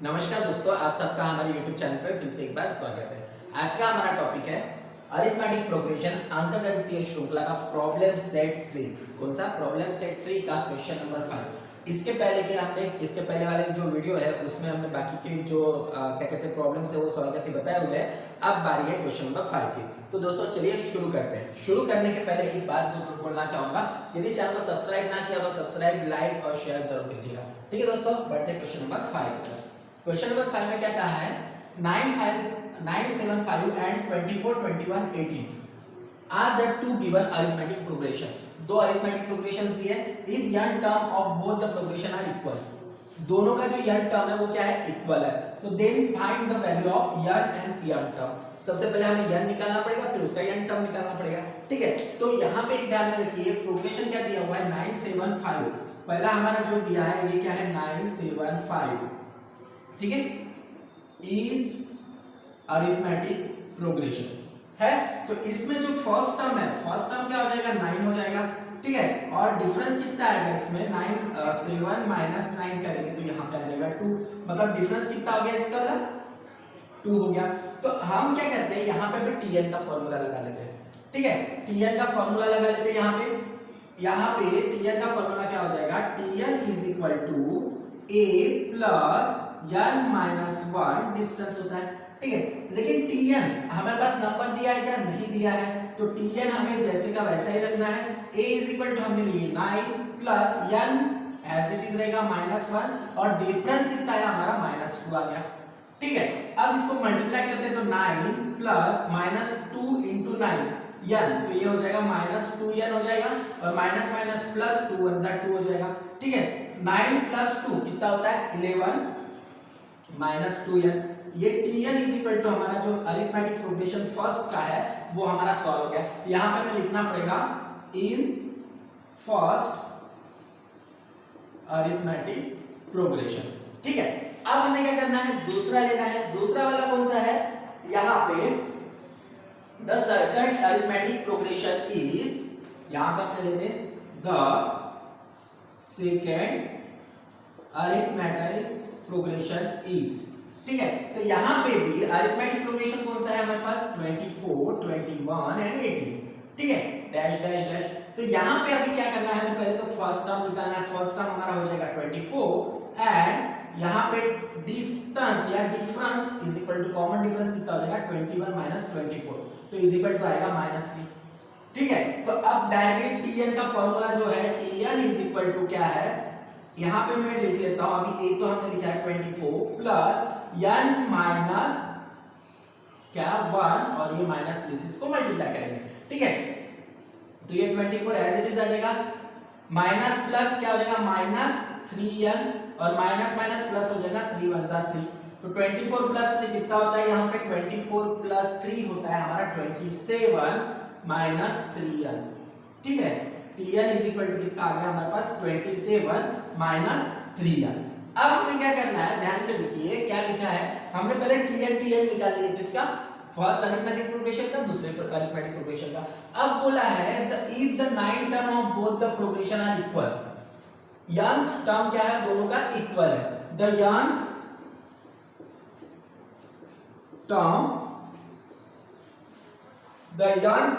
नमस्कार दोस्तों, आप सबका हमारे YouTube चैनल पर फिर से एक बार स्वागत है। आज का हमारा टॉपिक है अरिथमेटिक प्रोग्रेशन अंकगणितीय श्रृंखला का प्रॉब्लम सेट 3। कौन सा? प्रॉब्लम सेट 3 का क्वेश्चन नंबर 5। इसके पहले वाले जो वीडियो है उसमें हमने बाकी के जो क्या कहते हैं प्रॉब्लम्स है वो सॉल्व करके बताए हुए हैं। अब बारी है क्वेश्चन नंबर 5 की। तो दोस्तों चलिए शुरू करते हैं। शुरू करने के पहले एक बात बोलना चाहूंगा, यदि चैनल को सब्सक्राइब ना किया तो सब्सक्राइब, लाइक और शेयर जरूर कीजिएगा। ठीक है दोस्तों, बढ़ते हैं क्वेश्चन नंबर 5 पर। क्वेश्चन नंबर 5 में क्या कहा है? 9, 7, 5 and 24, 21, 18 are the two given arithmetic progressions। दो arithmetic progressions दिए। if n term of both the progression are equal, दोनों का जो n टर्म है वो क्या है? इक्वल है। तो then find the value of n and n term। सबसे पहले हमें n निकालना पड़ेगा, फिर उसका n टर्म निकालना पड़ेगा। ठीक है, तो यहाँ पे एक ध्यान में रखिए, प्रोग्रेशन क्या दिया हुआ है? 9, 7, 5। पहला हमारा जो दिया है ये क्या है? 9, 7, 5। ठीक है, इज अरिथमेटिक प्रोग्रेशन है। तो इसमें जो फर्स्ट टर्म है, फर्स्ट टर्म क्या हो जाएगा? 9 हो जाएगा। ठीक है, और डिफरेंस कितना आएगा इसमें? 9 7 माइनस 9 करेंगे तो यहाँ पे आ जाएगा 2। मतलब डिफरेंस कितना हो गया इसका? 2 हो गया। तो हम क्या करते हैं, यहाँ पे tn का फॉर्मूला लगा लेते हैं। ठीक है, tn का फॉर्मूला लगा लेते हैं। यहाँ पे tn का फॉर्मूला क्या हो जाएगा? tn is equal to a plus n minus 1 distance होता है। ठीक है, लेकिन tn हमारे पास नंबर दिया है क्या? नहीं दिया है। तो tn हमें जैसे का वैसा ही रखना है। a इज इक्वल टू हमने लिए 9 plus n as it is रहेगा माइनस 1 और डिफरेंस कितना है हमारा? माइनस 2 आ गया। ठीक है, अब इसको मल्टीप्लाई करते हैं तो 9 प्लस माइनस 2 इंटू 9 n, तो ये हो जाएगा माइनस 2n हो जाएगा और माइनस माइनस प्लस 2 1 जा 2 हो जाएगा। ठीक है, 9 प्लस 2 कितना होता है? 11 माइनस 2n। ये tn इज इक्वल टू हमारा जो अरिथमेटिक प्रोग्रेशन फर्स्ट का है वो हमारा सॉल्व हो गया। यहाँ पे हमें लिखना पड़ेगा इन फर्स्ट अरिथमेटिक प्रोग्रेशन। ठीक है, अब हमें क्या करना है? दूसरा लेना है। दूसरा वाला कौन सा है? यहाँ पे the second arithmetic progression is, यहाँ पे हमने लेते हैं the second arithmetic progression is. ठीक है, तो यहाँ पे भी अरिथमेटिक प्रोग्रेशन कौन सा है हमारे पास? 24, 21 एंड 18। ठीक है, डैश डैश डैश। तो यहाँ पे अभी क्या करना है? हमें पहले तो फर्स्ट टर्म निकालना है। फर्स्ट टर्म हमारा हो जाएगा 24 एंड यहाँ पे डिस्टेंस या difference is equal to common difference कितना हो जाएगा? 21 माइनस 24, तो इज इक्वल टू आएगा माइनस 3। ठीक है, तो अब डायरेक्टली tn का फॉर्मूला जो है tn इज इक्वल टू क्या है? यहाँ पे मैं लिख लेता हूं। अभी a तो हमने लिखा है 24 प्लस n माइनस क्या 1 और ये माइनस 3 इसको मल्टीप्लाई करेंगे। ठीक है, तो ये 24 एज इट इज आ जाएगा। माइनस प्लस क्या हो जाएगा? माइनस 3n और माइनस माइनस प्लस हो जाएगा 3 1 जा 3। तो 24 प्लस 3 कितना होता है? यहाँ पे 24 प्लस 3 होता है हमारा 27 माइनस 3n। ठीक है, tn इज इक्वल टू कितना आ गया हमारे पास? 27 माइनस 3n। अब हमें क्या करना है? ध्यान से देखिए क्या लिखा है। हमने पहले tn निकाल लिया किसका? फर्स्ट अरिथमेटिक प्रोग्रेशन का, दूसरे अरिथमेटिक प्रोग्रेशन का। अब बोला है if the 9 term of both the progression are equal. nth term क्या है? दोनों का इक्वल है। The nth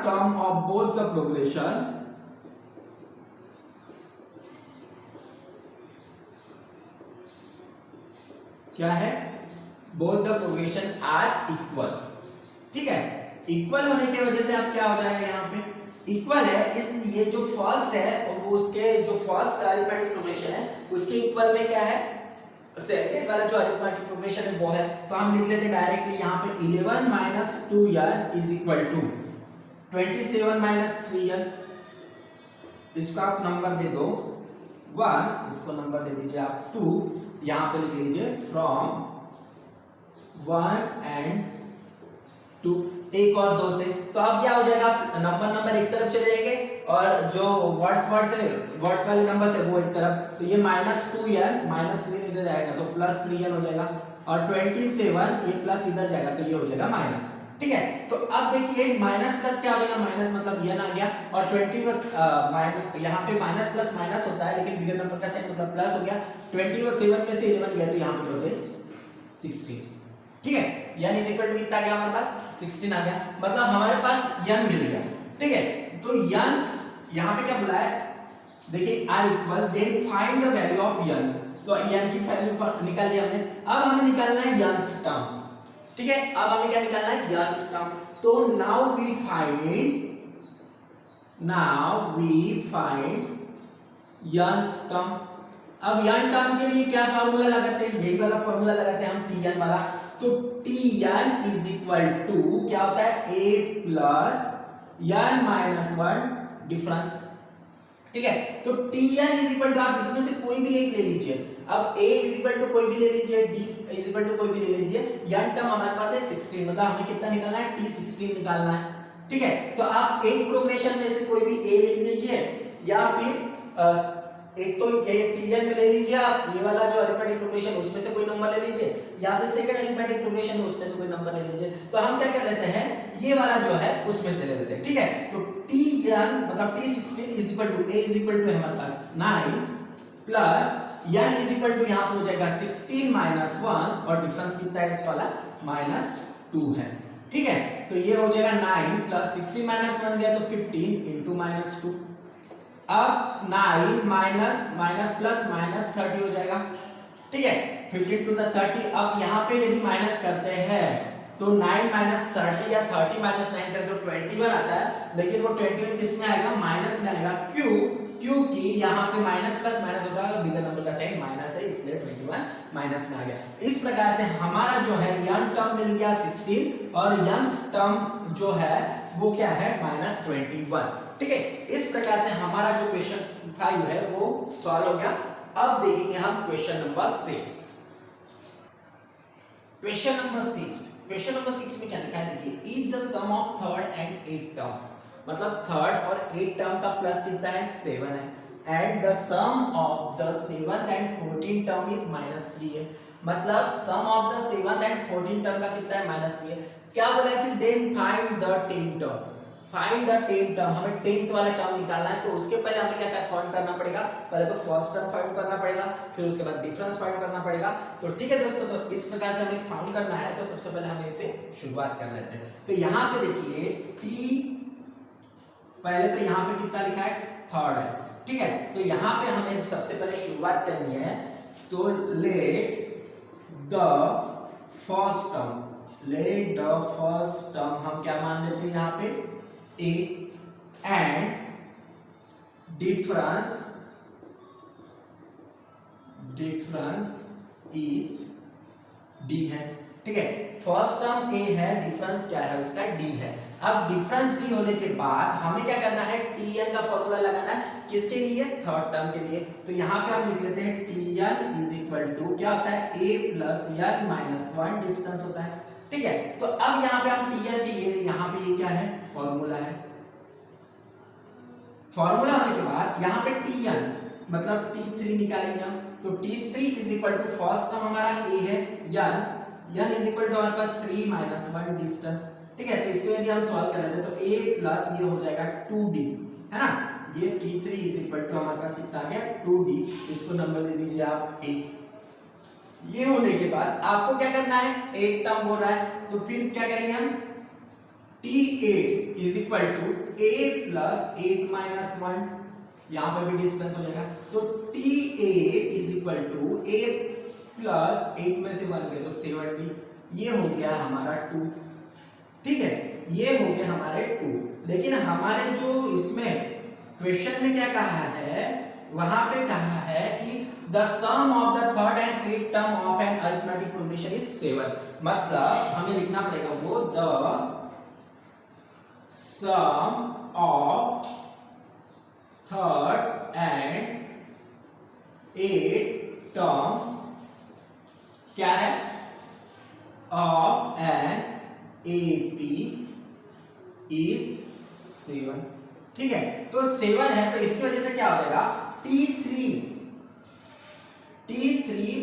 term of both the progression क्या है? both the progression are equal। ठीक है, इक्वल होने की वजह से अब क्या हो जाएगा? यहाँ पे इक्वल है, इसलिए जो फर्स्ट है और उसके जो फर्स्ट अरिथमेटिक प्रोग्रेशन है उसके इक्वल में क्या है? सेकंड वाला जो अरिथमेटिक प्रोग्रेशन है वो है। तो हम लिख लेते हैं डायरेक्टली यहाँ पे 11 minus 2n is equal to 27 minus 3n। इसको आप नंबर दे दो 1, इसको नंबर दे दीजिए आप 2। यहाँ पे लिख लीजिए फ्रॉम 1 एंड 2, 1 और 2 से। तो अब क्या हो जाएगा? नंबर एक तरफ चले जाएंगे और जो वर्ड्स वाले नंबर है वो एक तरफ। तो ये माइनस 2n माइनस 3 इधर जाएगा तो प्लस 3n हो जाएगा और 27 ये प्लस इधर जाएगा तो ये हो जाएगा माइनस। ठीक है, तो अब देखिए माइनस प्लस क्या हो जाएगा? माइनस मतलब n आ गया और 20 यहाँ पे माइनस प्लस माइनस होता है लेकिन बिगर नंबर का साइन मतलब प्लस हो गया। 27 में से 11 गया तो यहाँ पे टोटल 16, ठीक है। n इज इक्वल टू कितना गया हमारे पास 16 आ गया, मतलब हमारे पास n मिल गया, ठीक है। तो n यहाँ पे क्या बोला है, देखिए r equal then find the value of n, तो n की वैल्यू निकाल लिया हमने। अब हमें निकालना है nth टर्म, ठीक है। अब हमें क्या निकालना है nth टर्म, तो now we find nth term. अब n टर्म के लिए क्या फार्मूला लगाते हैं, यही वाला फार्मूला लगाते हैं हम tn वाला। तो tn इज इक्वल टू क्या होता है a plus n minus 1 difference, ठीक है। तो tn इज इक्वल टू, आप इसमें से कोई भी एक ले लीजिए। अब a इज इक्वल टू कोई भी ले लीजिए, d इज इक्वल टू कोई भी ले लीजिए, n टर्म हमारे पास है 16, मतलब हमें कितना निकालना है t16 निकालना है, ठीक है। तो आप एक प्रोग्रेशन में से कोई भी a ले लीजिए, या फिर एक तो ये tn में ले लीजिए आप, ये वाला जो अरिथमेटिक प्रोग्रेशन उसमें से कोई नंबर ले लीजिए, या फिर सेकंड अरिथमेटिक प्रोग्रेशन उसमें से कोई नंबर ले लीजिए। तो हम क्या कर लेते हैं, ये वाला जो है उसमें से ले लेते हैं, ठीक है। तो tn मतलब t16 is equal to a is equal to हमारे पास 9 plus n is equal to यहां पे हो जाएगा 16 माइनस 1, और डिफरेंस कितना है इसका वाला -2 है, ठीक है। तो ये हो जाएगा 9 प्लस 16 माइनस 1 गया तो 15 इनटू -2। अब 9 माइनस माइनस प्लस माइनस 30 हो जाएगा, ठीक है। 15 टू 30। अब यहाँ पे यदि माइनस करते हैं तो 9 माइनस 30 या 30 माइनस 9 करें तो 21 आता है, लेकिन वो 21 किस में आएगा, माइनस में आएगा। क्यों, क्योंकि यहाँ पे माइनस प्लस माइनस होता है, बिगर नंबर का साइन माइनस है, इसलिए 21 माइनस में आ गया। इस प्रकार से हमारा जो है n टर्म मिल गया 16, और nth टर्म जो है वो क्या है -21, ठीक है। इस प्रकार से हमारा जो क्वेश्चन 5 है वो सॉल्व हो गया। अब देखेंगे हम क्वेश्चन नंबर 6। क्वेश्चन नंबर 6 में क्या लिखा है, देखिए if the sum of third and 8th term, मतलब थर्ड और 8th टर्म का प्लस कितना है 7 है, and the sum of the 7th and 14th term is -3 है, मतलब sum of the 7th and 14th term का कितना है -3 है। क्या बोला है फिर, then find the 10th term, find the 10th term, हमें 10th वाला टर्म निकालना है। तो उसके पहले हमें क्या फाइंड करना पड़ेगा, पहले तो फर्स्ट टर्म फाइंड करना पड़ेगा, फिर उसके बाद डिफरेंस फाइंड करना पड़ेगा। तो ठीक है दोस्तों, तो इस प्रकार से हमें फाइंड करना है। तो सबसे पहले हमें इसे शुरुआत कर लेते हैं। तो यहाँ पे देखिए t, पहले तो यहाँ पे कितना लिखा है, थर्ड है, ठीक है। तो यहाँ पे हमें सबसे पहले शुरुआत करनी है। तो लेट द फर्स्ट टर्म हम क्या मान लेते हैं यहाँ पे a, and difference is d है, ठीक है। फर्स्ट टर्म a है, डिफरेंस क्या है उसका d है। अब डिफरेंस d होने के बाद हमें क्या करना है, tn का फॉर्मूला लगाना है, किसके लिए, थर्ड टर्म के लिए। तो यहाँ पे हम लिख लेते हैं tn इज इक्वल टू क्या होता है, a plus n minus 1 distance होता है, ठीक है। तो अब यहाँ पे हम tn के लिए, यहाँ पे ये क्या है, फॉर्मूला है। फॉर्मूला होने के बाद यहाँ पे tn मतलब t3 निकालेंगे हम। तो t3 is equal to first term हमारा a है, n इज इक्वल टू हमारे पास 3 माइनस 1 डिस्टेंस, ठीक है। तो इसको यदि हम सॉल्व कर लेते हैं तो a प्लस ये हो जाएगा 2d, है ना। ये t3 इज इक्वल टू हमारे पास कितना आ गया, 2d। इसको नंबर दे दीजिए आप 1। ये होने के बाद आपको क्या करना है, 8 टर्म हो रहा है, तो फिर क्या करेंगे हम, t8 is equal to a plus 8 minus 1, यहाँ पर भी डिस्टेंस हो जाएगा। तो t8 is equal to a plus 8 में से 1 गए तो 7d, ये हो गया हमारा 2, ठीक है। ये हो गया हमारे 2। लेकिन हमारे जो इसमें क्वेश्चन में क्या कहा है, वहां पे कहा है कि the sum of the third and 8th term of an arithmetic progression is 7, मतलब हमें लिखना पड़ेगा वो the sum of third and 8th term क्या है, of an AP is 7, ठीक है। तो 7 है, तो इसकी वजह से क्या हो जाएगा, t3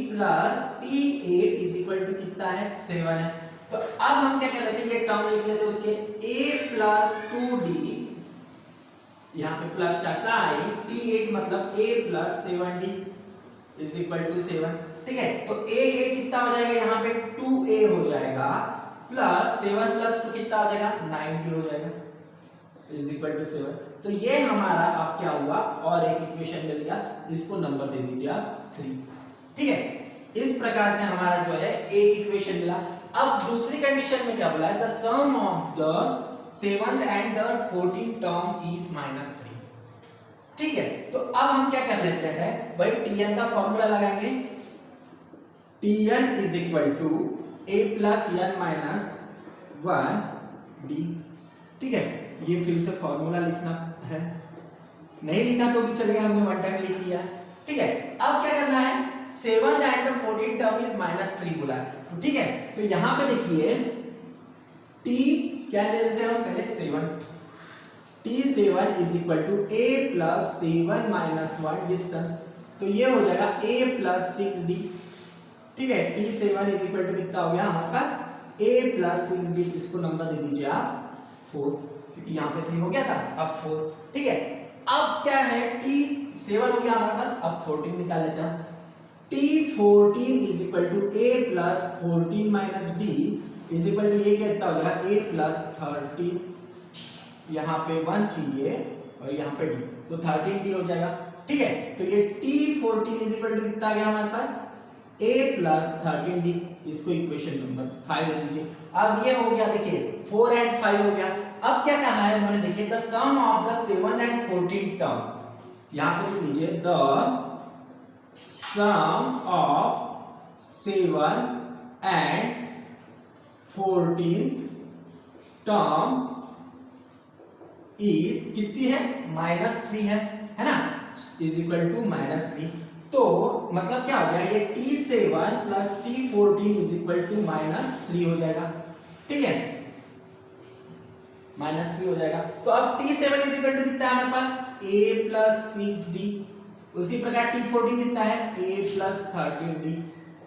plus t8 is equal to कितना है, 7 है। तो अब हम क्या कर लेते हैं, ये टर्म लिख लेते हैं उसके, a प्लस 2d, यहाँ पे प्लस का साइन, t8 मतलब a plus 7d is equal to 7, ठीक है। तो a कितना हो जाएगा यहाँ पे जाएगा प्लस 7 प्लस 2 कितना हो जाएगा 90 हो जाएगा इज इक्वल टू 7। तो ये हमारा अब क्या हुआ और एक इक्वेशन मिल गया, इसको नंबर दे दीजिए आप 3। ठीक है, इस प्रकार से हमारा जो है एक इक्वेशन मिला। अब दूसरी कंडीशन में क्या बोला है, the sum of the 7th and the 14th term is -3। ठीक है, तो अब हम क्या कर लेते हैं भाई, tn का फॉर्मूला लगाएंगे, tn is equal to a plus n minus 1 d। ठीक है, ये फिर से फॉर्मूला लिखना है, नहीं लिखा तो भी चलेगा, हमने वन टाइम लिख लिया। ठीक है, अब क्या करना है, 7th and 14th term is -3 बोला है। तो ठीक है, तो यहां पे देखिए t क्या ले लेते हैं हम पहले 7, t7 is equal to a plus 7 minus 1 distance, तो ये हो जाएगा a प्लस 6d। ठीक है, t7 इज इक्वल टू कितना हो गया हमारे पास a प्लस 6d, इसको नंबर दे दीजिए आप 4, क्योंकि यहाँ पे 3 हो गया था, अब 4। ठीक है, अब क्या है, t7 हो गया हमारे पास, अब 14 निकाल लेते हैं। t14 is equal to a plus 14 minus d is equal to ये कितना हो जाएगा a प्लस 13, यहाँ पे 1 चाहिए और यहाँ पे d, तो 13d हो जाएगा। ठीक है, तो ये t14 इज इक्वल टू कितना आ गया हमारे पास a प्लस 13d, इसको इक्वेशन नंबर 5 दे दीजिए। अब ये हो गया, देखिए 4 एंड 5 हो गया। अब क्या कहा है उन्होंने, देखिए the sum of the 7th and 14th term, यहां पे लिख लीजिए the sum of 7 and 14th term is कितनी है, -3 है ना, इज इक्वल टू -3। तो मतलब क्या हो गया, ये t7 plus t14 is equal to -3 हो जाएगा। ठीक है, -3 हो जाएगा। तो अब t7 इज इक्वल टू कितना है हमारे पास a प्लस 6d, उसी प्रकार t14 कितना है a plus 13d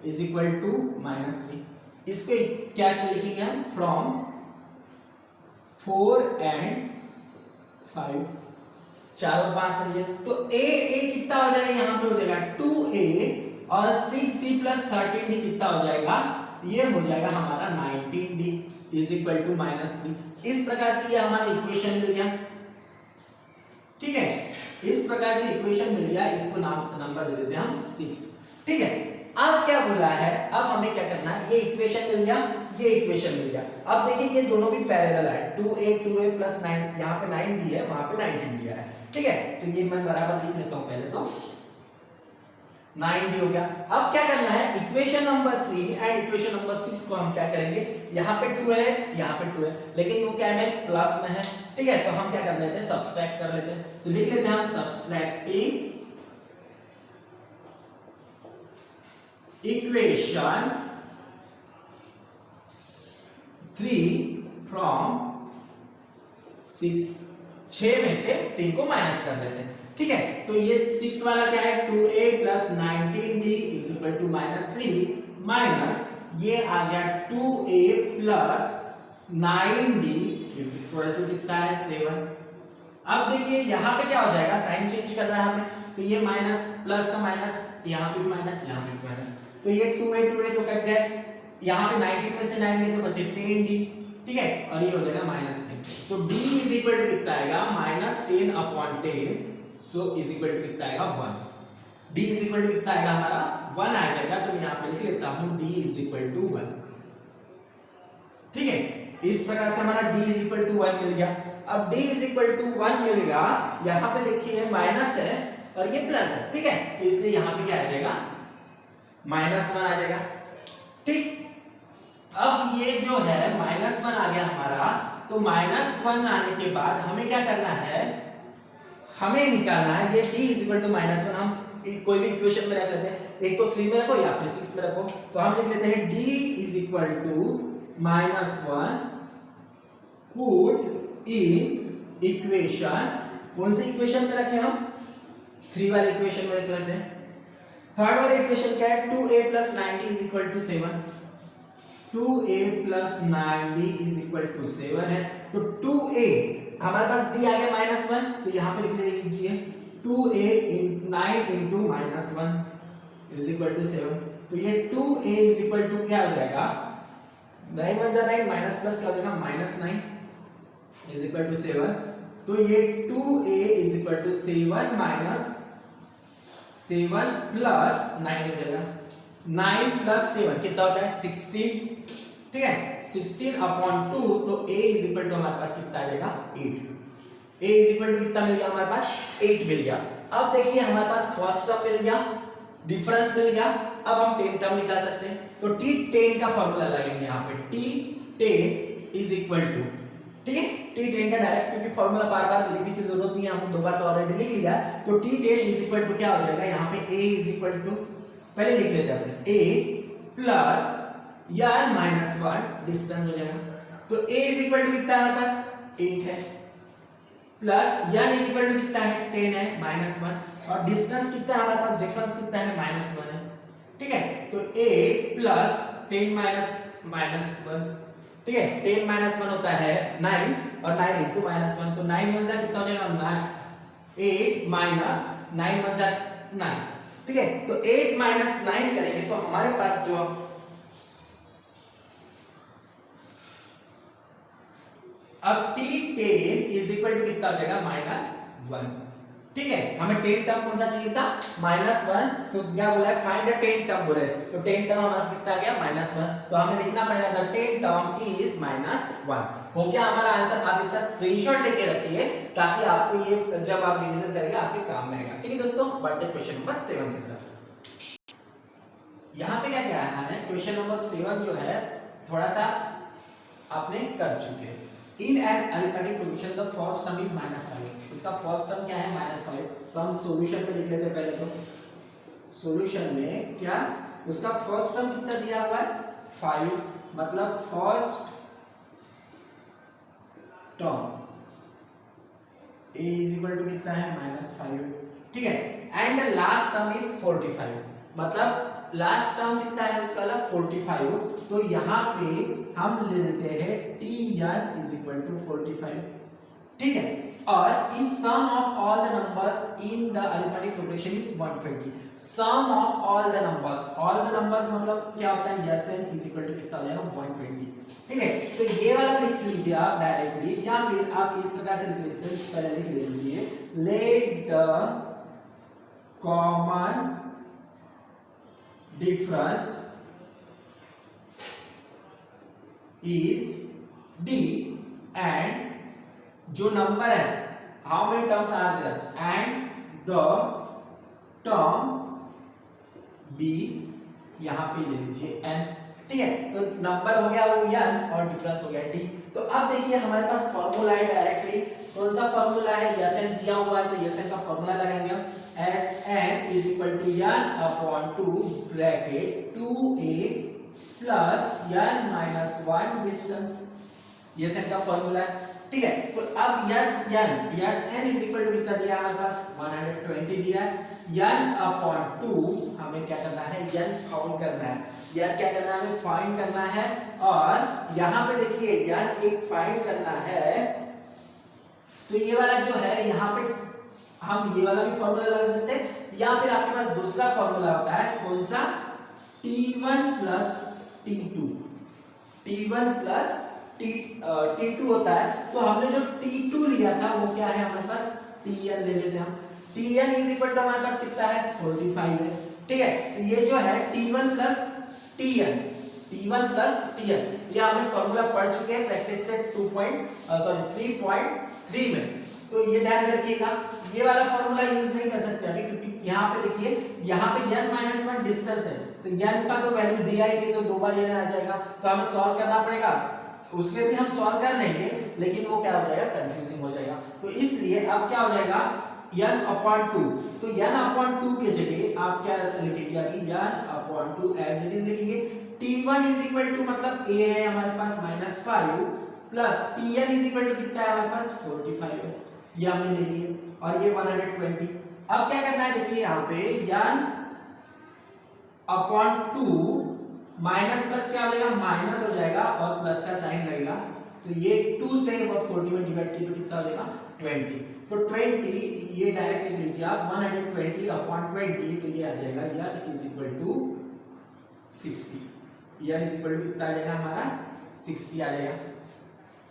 is equal to -3। इसको क्या लिखेंगे हम, फ्रॉम 4 एंड 5, 4 और 5 सही है, तो a कितना हो जाएगा, यहाँ पे हो जाएगा 2a और 6d प्लस 13d कितना हो जाएगा, ये हो जाएगा हमारा 19d इज इक्वल टू -3। इस प्रकार से ये हमारा इक्वेशन मिल गया। ठीक है, इस प्रकार से इक्वेशन मिल गया, इसको नंबर दे देते हैं हम 6। ठीक है, अब क्या बोला है, अब हमें क्या करना है, ये इक्वेशन मिल गया, ये इक्वेशन मिल गया। अब देखिए ये दोनों भी पैरेलल है, 2a प्लस 9, यहाँ पे 9 दिया है, वहां पे 19 दिया है। ठीक है, तो ये मैं बराबर लिख लेता हूं, पहले तो 9d हो गया। अब क्या करना है, equation number 3 and equation number 6 को हम क्या करेंगे, यहाँ पे 2 है, यहाँ पे 2 है, लेकिन वो क्या है प्लस में है। ठीक है, तो हम क्या कर लेते हैं, सब्सट्रैक्ट कर लेते हैं, तो लिख लेते हैं हम सब्सट्रैक्टिंग इक्वेशन 3 फ्रॉम 6, 6 में से 3 को माइनस कर लेते हैं। ठीक है, तो ये 6 वाला क्या है, 2a plus 19d is equal to -3 minus ये आ गया 2a plus 9d is equal to कितना है 7। अब देखिए यहाँ पे क्या हो जाएगा, साइन चेंज करना है हमें, तो ये माइनस प्लस का माइनस, यहाँ पे भी माइनस, यहाँ पे भी माइनस, तो ये 2a तो कट गए, यहाँ पे 19 में से 9 गए तो बचे 10d। ठीक है, और ये हो जाएगा -10, तो d इज इक्वल टू कितना आएगा, -10/10, सो इज इक्वल टू कितना आएगा 1। d इज इक्वल टू कितना आएगा हमारा 1 आ जाएगा, तो मैं यहाँ पे लिख लेता हूँ d इज इक्वल टू 1। ठीक है, इस प्रकार से हमारा d इज इक्वल टू 1 मिल गया। अब d इज इक्वल टू 1 मिलेगा, यहाँ पे देखिए माइनस है और ये प्लस है। ठीक है, तो इसलिए यहाँ पे क्या आ जाएगा, -1 आ जाएगा। ठीक, अब ये जो है -1 आ गया हमारा, तो -1 आने के बाद हमें क्या करना है, हमें निकालना है ये d इज इक्वल टू -1। हम कोई भी इक्वेशन में रख लेते हैं, एक तो 3 में रखो या फिर 6 में रखो, तो हम लिख लेते हैं d is equal to -1 put in equation, कौन सी इक्वेशन में रखे हम, 3 वाले इक्वेशन में रख लेते हैं। थर्ड वाले इक्वेशन क्या है, 2a plus 9d is equal to 7, 2a plus 9d is equal to 7 है, तो 2a हमारे पास d आ गया -1, तो यहाँ पे लिख लीजिए 2a 9 into -1 is equal to 7, तो ये 2a इज इक्वल टू क्या हो जाएगा 9 1 जा 9, माइनस प्लस क्या हो जाएगा -9 इज इक्वल टू 7। तो ये 2a is equal to 7 minus 7 plus 9 हो जाएगा। 9 प्लस 7 कितना होता है 16, ठीक है 16 अपॉन 2, तो a इज इक्वल टू हमारे पास कितना आ जाएगा 8। a इज इक्वल टू कितना मिल गया हमारे पास 8 मिल गया। अब देखिए हमारे पास फर्स्ट टर्म मिल गया, डिफरेंस मिल गया, अब हम 10 टर्म निकाल सकते हैं। तो t10 का फॉर्मूला लगाएंगे यहाँ पे, t10 इज इक्वल टू, ठीक है t10 का डायरेक्ट, क्योंकि फॉर्मूला बार-बार लिखने की जरूरत नहीं है, हम दो बार तो ऑलरेडी लिख लिया। तो t10 इज इक्वल टू क्या हो जाएगा यहाँ पे a इज इक्वल टू, पहले लिख लेते हैं अपने a plus n minus 1 distance हो जाएगा। तो a इज इक्वल टू कितना है हमारे पास 8 है, plus n is equal to कितना है 10 है -1, और डिस्टेंस कितना है हमारे पास, डिफरेंस कितना है -1 है, ठीक है। तो 8 प्लस 10 माइनस 1, ठीक है 10 माइनस 1 होता है 9, और 9 इंटू -1, तो 9 1 जा कितना हो जाएगा 9, 8 माइनस 9 1 जा 9, ठीक है। तो 8 माइनस 9 करेंगे तो हमारे पास जो अब t10 इज इक्वल टू कितना हो जाएगा -1, ठीक है। हमें 10 टर्म कौन सा चाहिए था -1, तो क्या बोला है फाइंड द 10 टर्म बोले, तो 10 टर्म हमारा कितना आ गया -1, तो हमें लिखना पड़ेगा द 10 टर्म इज -1। हो गया हमारा आंसर। आप इसका स्क्रीनशॉट लेके रखिए ताकि आपको ये जब आप रिवीजन करेंगे आपके काम में आएगा, ठीक है दोस्तों। बढ़ते क्वेश्चन नंबर 7 की तरफ। यहाँ पे क्या क्या है, क्वेश्चन नंबर 7 जो है थोड़ा सा आपने कर चुके हैं। In an arithmetic progression the first term is -5, उसका फर्स्ट टर्म क्या है -5, तो हम सॉल्यूशन में लिख लेते हैं पहले। तो सॉल्यूशन में क्या उसका फर्स्ट टर्म कितना दिया हुआ है 5, मतलब first term a is equal to कितना है -5, ठीक है। एंड लास्ट टर्म इज 45, मतलब लास्ट टर्म कितना है उसका 45, तो यहाँ पे हम ले लेते हैं tn इज इक्वल टू 45, ठीक है। और in sum of all the numbers in the arithmetic progression is 120, sum of all the numbers मतलब क्या होता है Sn इज इक्वल टू कितना हो जाएगा 120, ठीक है। तो ये वाला लिख लीजिए आप डायरेक्टली, या फिर आप इस प्रकार से लिख लीजिए, पहले लिख लीजिए let the common difference is d and जो नंबर है how many terms are there and the term b यहाँ पे ले लीजिए n, ठीक है। तो नंबर हो गया वो n और डिफरेंस हो गया d। तो अब देखिए हमारे पास फॉर्मूला है डायरेक्टली, कौन सा फॉर्मूला है Sn दिया हुआ है, तो Sn का फॉर्मूला लगाएंगे हम Sn is equal to n upon 2 bracket 2a plus n minus 1 distance, Sn का फॉर्मूला है, ठीक है। तो अब Sn इज इक्वल टू कितना दिया हमारे पास 120 दिया है, n अपॉन 2 हमें क्या करना है n फाउंड करना है, n क्या करना है हमें फाइंड करना है। और यहाँ पे देखिए n एक फाइंड करना है, तो ये वाला जो है यहाँ पे हम ये वाला भी फॉर्मूला लगा सकते हैं, या फिर आपके पास दूसरा फॉर्मूला होता है कौन सा t1 plus t2, t1 plus t2 होता है। तो हमने जो t2 लिया था वो क्या है हमारे पास tn ले लेते हैं हम, tn इज इक्वल टू हमारे पास कितना है 45 है, ठीक है। तो ये जो है t1 प्लस tn, ये हमने फॉर्मूला पढ़ चुके हैं प्रैक्टिस सेट 3.3 में, तो ये ध्यान रखिएगा। ये वाला फॉर्मूला यूज नहीं कर सकते अभी, क्योंकि यहाँ पे देखिए यहाँ पे n-1 डिस्टेंस है, तो n का तो वैल्यू दिया ही नहीं, तो दो बार n आ जाएगा, तो हमें सॉल्व करना पड़ेगा। उसके भी हम सॉल्व कर लेंगे, लेकिन वो क्या हो जाएगा कंफ्यूजिंग हो जाएगा। तो इसलिए अब क्या हो जाएगा n/2, तो n/2 के जगह आप क्या लिखेंगे अभी n/2 एज इट इज लिखेंगे। t1 इज इक्वल टू मतलब a है हमारे पास -5 plus tn is equal to कितना है हमारे पास 45 है, ये हमने ले लिए, और ये 120। अब क्या करना है देखिए यहाँ पे n/2 माइनस प्लस क्या हो जाएगा माइनस हो जाएगा, और प्लस का साइन लगेगा, तो ये 2 से 40 में डिवाइड किया तो कितना हो जाएगा 20। तो 20 ये डायरेक्ट लिख लीजिए आप 120/20, तो ये आ जाएगा n is equal to 60, n is equal to कितना आ जाएगा हमारा 60 आ जाएगा।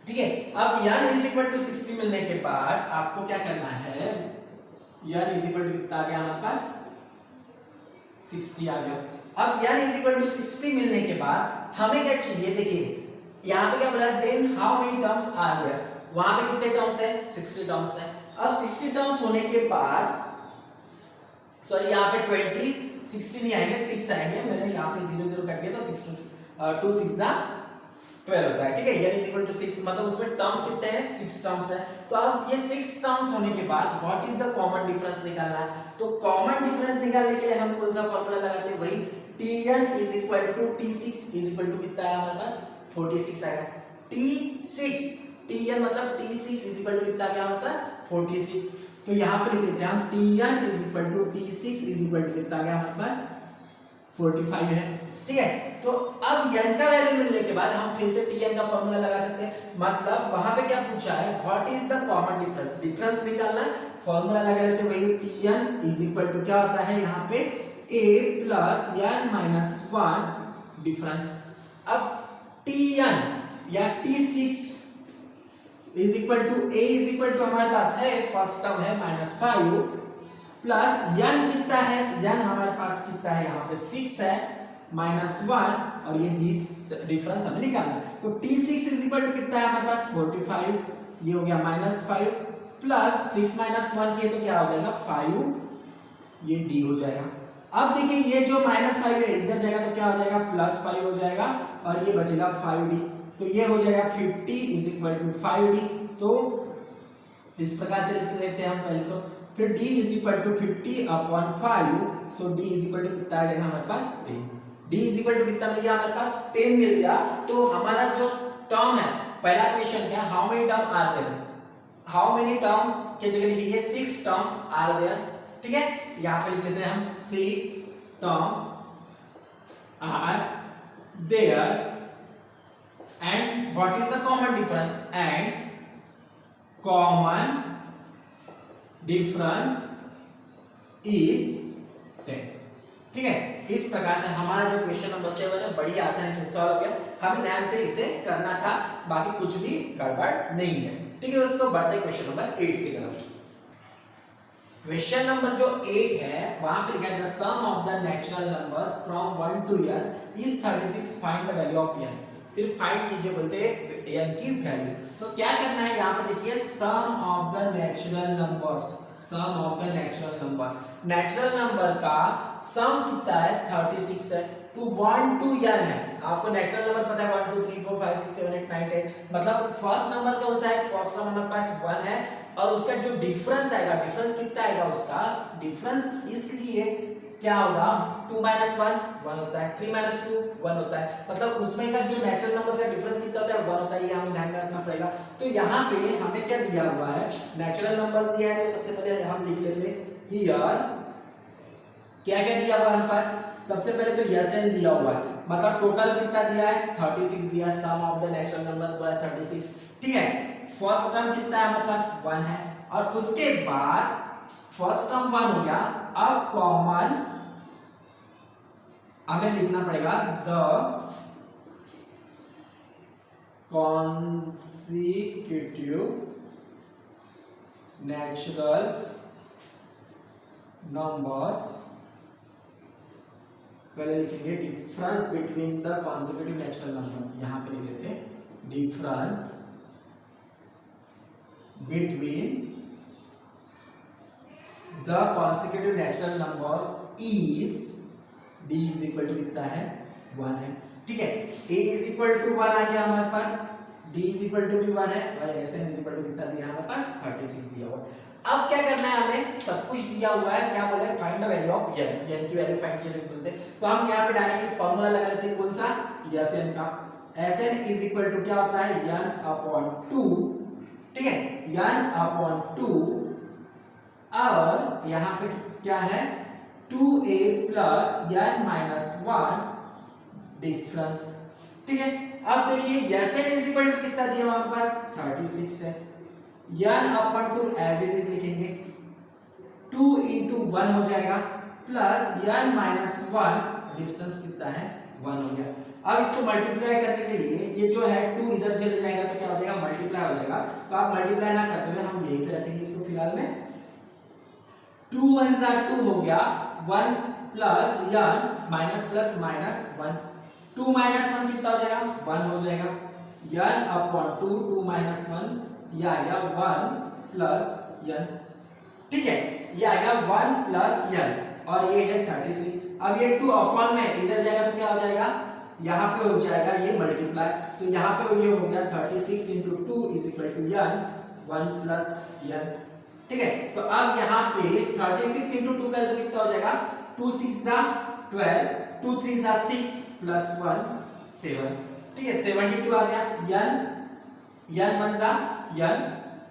ठीक है, अब n इज इक्वल टू 60 मिलने के बाद आपको क्या करना है, n इज इक्वल टू कितना आ गया हमारे पास 60 आ गया। अब n इज इक्वल टू 60 मिलने के बाद हमें क्या चाहिए, देखिए यहाँ पे क्या बोला, then how many terms are there, वहां पे कितने टर्म्स है 60 टर्म्स है। अब 60 टर्म्स होने के बाद सॉरी यहाँ पे 60 नहीं आएंगे 6 आएंगे, मैंने यहाँ पे 0 0 काट दिया तो 2 6 12 होता है। ठीक है, n इज इक्वल टू 6 मतलब उसमें टर्म्स कितने हैं 6 टर्म्स है। तो अब ये 6 टर्म्स होने के बाद what is the common difference निकालना है। तो कॉमन डिफरेंस निकालने के लिए हम कौन सा फार्मूला लगाते हैं, वही Tn is equal to T6 is equal to कितना है हमारे पास 46 आएगा। T6 Tn मतलब T6 इज इक्वल टू कितना आ गया हमारे पास 46। तो यहाँ पे लिख लेते हैं हम Tn is equal to T6 is equal to कितना आ गया हमारे पास 45 है। ठीक है, तो अब n का वैल्यू मिलने के बाद हम फिर से Tn का फार्मूला लगा सकते हैं। मतलब वहां पे क्या पूछा है, what is the common difference, difference निकालना है, फार्मूला लगा लेते हैं वही Tn इज इक्वल टू क्या होता है यहाँ पे a plus n minus 1 difference. अब Tn या T6 is equal to a is equal to हमारे पास है फर्स्ट टर्म है -5 प्लस n कितना है, n हमारे पास कितना है यहाँ पे 6 है -1 और ये डिफरेंस हमें निकालना है। तो T6 इज इक्वल टू कितना है हमारे पास 45, ये हो गया -5 प्लस 6 -1 किए तो क्या हो जाएगा 5, ये d हो जाएगा। अब देखिए ये जो -5 है इधर जाएगा तो क्या हो जाएगा +5 हो जाएगा और ये बचेगा 5d, तो ये हो जाएगा 50 इज इक्वल टू 5d। तो इस प्रकार से लिख सकते हैं हम पहले तो, फिर d is equal to 50/5, so d is equal to कितना आ जाएगा हमारे पास 10। d इज इक्वल टू कितना मिल गया हमारे पास 10 मिल गया। तो हमारा जो टर्म है, पहला क्वेश्चन क्या, how many term are there, how many term के जगह लिखिए 6 टर्म्स आर देयर। ठीक है, यहाँ पे लिख लेते हैं हम 6 term are there and what is the common difference, and common difference is 10। ठीक है, इस प्रकार से हमारा जो क्वेश्चन नंबर 7 है बड़ी आसानी से सॉल्व हो गया, हमें ध्यान से इसे करना था, बाकी कुछ भी गड़बड़ नहीं है। ठीक है, उसको बढ़ते क्वेश्चन नंबर 8 की तरफ। क्वेश्चन नंबर जो 8 है वहां पे लिखा है the sum of the natural numbers from 1 to n is 36, find the value of n। फिर फाइंड कीजिए बोलते हैं n की वैल्यू। तो क्या करना है, यहाँ पे देखिए sum of the natural numbers, sum of the natural number, natural number का सम कितना है 36 है, तो 1 to n है। आपको नेचुरल नंबर पता है 1 2 3 4 5 6 7 8 9 10, मतलब फर्स्ट नंबर कौन सा है, फर्स्ट नंबर हमारे पास 1 है और उसका जो डिफरेंस आएगा, डिफरेंस कितना आएगा, उसका डिफरेंस इसलिए क्या होगा 2 - 1 1 होता है, 3 - 2 1 होता है, मतलब उसमें का जो नेचुरल नंबर्स का डिफरेंस कितना होता है 1 होता है, ये हमें ध्यान में रखना पड़ेगा। तो यहाँ पे हमें क्या दिया हुआ है, नेचुरल नंबर्स दिया है, तो सबसे पहले हम लिख लेते हैं हियर क्या क्या दिया हुआ है हमारे पास, सबसे पहले तो Sn दिया हुआ है, मतलब टोटल कितना दिया है 36 दिया, सम ऑफ द नेचुरल नंबर्स हुआ है 36। ठीक है, फर्स्ट टर्म कितना है हमारे पास 1 है और उसके बाद फर्स्ट टर्म 1 हो गया। अब कॉमन हमें लिखना पड़ेगा द कॉन्सिक्यूटिव नेचुरल नंबर्स, पहले लिखेंगे difference between the consecutive natural number, यहां पे लिख लेते हैं difference between the consecutive natural numbers is d is equal to कितना है 1 है। ठीक है, a इज इक्वल टू 1 आ गया हमारे पास, d इज इक्वल टू भी 1 है और Sn इज इक्वल टू कितना दिया हमारे पास 36 दिया हुआ। अब क्या करना है, हमें सब कुछ दिया हुआ है, क्या बोले find the value of n, n की वैल्यू फाइंड करने बोलते हैं। तो हम यहाँ पे डायरेक्टली फार्मूला लगा लेते हैं, कौन सा Sn का, Sn इज इक्वल टू क्या होता है n/2। ठीक है, n/2 और यहाँ पे क्या है 2a plus n minus 1 difference. ठीक है, अब देखिए Sn इज इक्वल टू कितना दिया हमारे पास 36 है, n/2 एज इट इज लिखेंगे, 2 × 1 हो जाएगा प्लस n माइनस 1 डिस्टेंस कितना है 1 हो गया। अब इसको मल्टीप्लाई करने के लिए ये जो है 2 इधर चले जाएगा तो क्या हो जाएगा, मल्टीप्लाई हो जाएगा। तो आप मल्टीप्लाई ना करते हुए हम यहीं पे रखेंगे इसको फिलहाल में। 2 1 जा 2 हो गया, 1 plus n minus plus minus 1, 2 minus 1 कितना हो जाएगा, 1 हो जाएगा। n अपॉन 2, 2 माइनस 1 ये आ गया 1 प्लस n, ठीक है, ये आ गया 1 प्लस n और ये है 36। अब ये 2 अपॉन में इधर जाएगा तो क्या हो जाएगा, यहाँ पे हो जाएगा ये मल्टीप्लाई, तो यहाँ पे ये हो गया 36 into 2 is equal to n 1 plus n, ठीक है। तो अब यहाँ पे 36 इंटू 2 करें तो कितना हो जाएगा, 2 6 जा 12, 2 3 जा 6 प्लस 1 7, ठीक है, 72 आ गया। n 1 जा n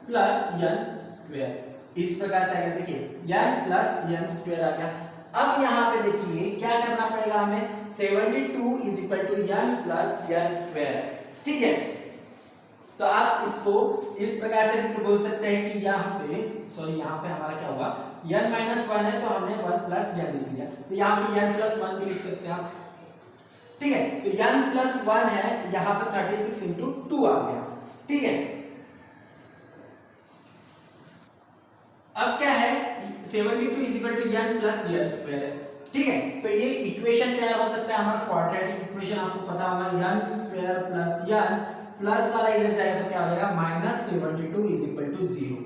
प्लस n स्क्वायर, इस प्रकार से आ गया, देखिए n प्लस n स्क्वायर आ गया। अब यहाँ पे देखिए क्या करना पड़ेगा हमें, 72 is equal to n plus n square, ठीक है। तो आप इसको इस प्रकार से भी बोल सकते हैं कि यहाँ पे यहाँ पे हमारा क्या हुआ, n माइनस 1 है तो हमने 1 प्लस n लिख लिया, तो यहाँ पे n प्लस 1 भी लिख सकते हैं आप, ठीक है। तो n प्लस 1 है, यहाँ पे 36 इंटू 2 आ गया, ठीक है। अब क्या है, 72 is equal to n plus n square है, ठीक है। तो ये इक्वेशन तैयार हो सकता है हमारा क्वाड्रेटिक इक्वेशन, आपको पता होगा n square plus n plus वाला इधर जाएगा तो क्या हो जाएगा, माइनस 72 इज इक्वल टू 0,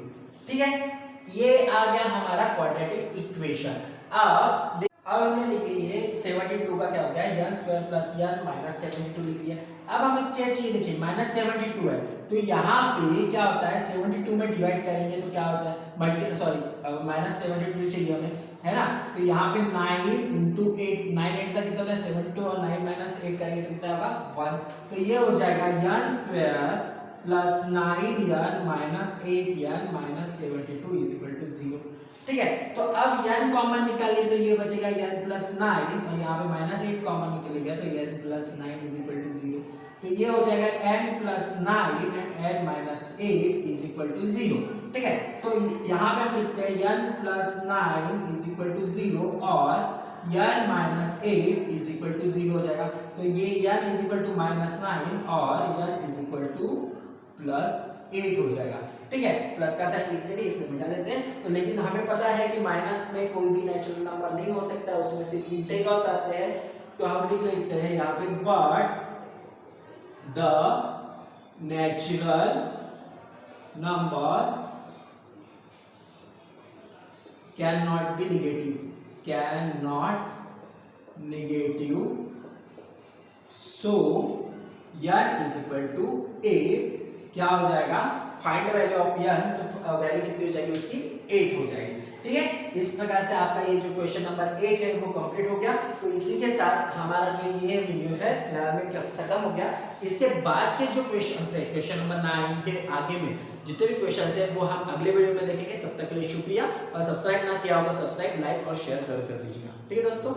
ठीक है। ये आ गया हमारा क्वाड्रेटिक इक्वेशन। अब हमने लिख लिए 72 का क्या हो गया, n square plus n minus 72 लिख लिया। अब हमें क्या चाहिए, देखिए माइनस 72 है तो यहाँ पे क्या होता है, 72 में डिवाइड करेंगे तो क्या होता है, माइनस 72 चाहिए हमें, है ना। तो यहाँ पे 9 इंटू 8, 9 8 से कितना होता है 72 और 9 माइनस 8 करेंगे तो कितना होगा 1, तो ये हो जाएगा n square plus 9n minus 8n minus 72 is equal to 0, ठीक है। तो अब n कॉमन निकाल लिए तो ये बचेगा n प्लस 9 और यहाँ पे माइनस 8 कॉमन निकलेगा तो n plus 9 is equal to 0, तो ये हो जाएगा n plus 9 and n minus 8 is equal to 0, ठीक है। तो यहाँ पे हम लिखते हैं n plus 9 is equal to 0 और n minus 8 is equal to 0 हो जाएगा। तो ये n is equal to minus 9 और n is equal to plus 8 हो जाएगा, ठीक है। प्लस का साइन लिखते हैं, इसमें मिटा देते हैं। तो लेकिन हमें पता है कि माइनस में कोई भी नेचुरल नंबर नहीं हो सकता, उसमें सिर्फ इंटीग्रल्स आते हैं, तो हम लिख लेते हैं यहाँ पे but the natural number can not be negative, so n is equal to 8, क्या हो जाएगा, फाइंड वैल्यू ऑफ n, तो वैल्यू कितनी हो जाएगी उसकी 8 हो जाएगी, ठीक है। इस प्रकार से आपका ये जो क्वेश्चन नंबर 8 है वो कंप्लीट हो गया। तो इसी के साथ हमारा जो ये वीडियो है फिलहाल में खत्म हो गया। इसके बाद के जो क्वेश्चन है, क्वेश्चन नंबर 9 के आगे में जितने भी क्वेश्चन है वो हम अगले वीडियो में देखेंगे। तब तक के लिए शुक्रिया, और सब्सक्राइब ना किया होगा सब्सक्राइब, लाइक और शेयर जरूर कर दीजिएगा, ठीक है दोस्तों।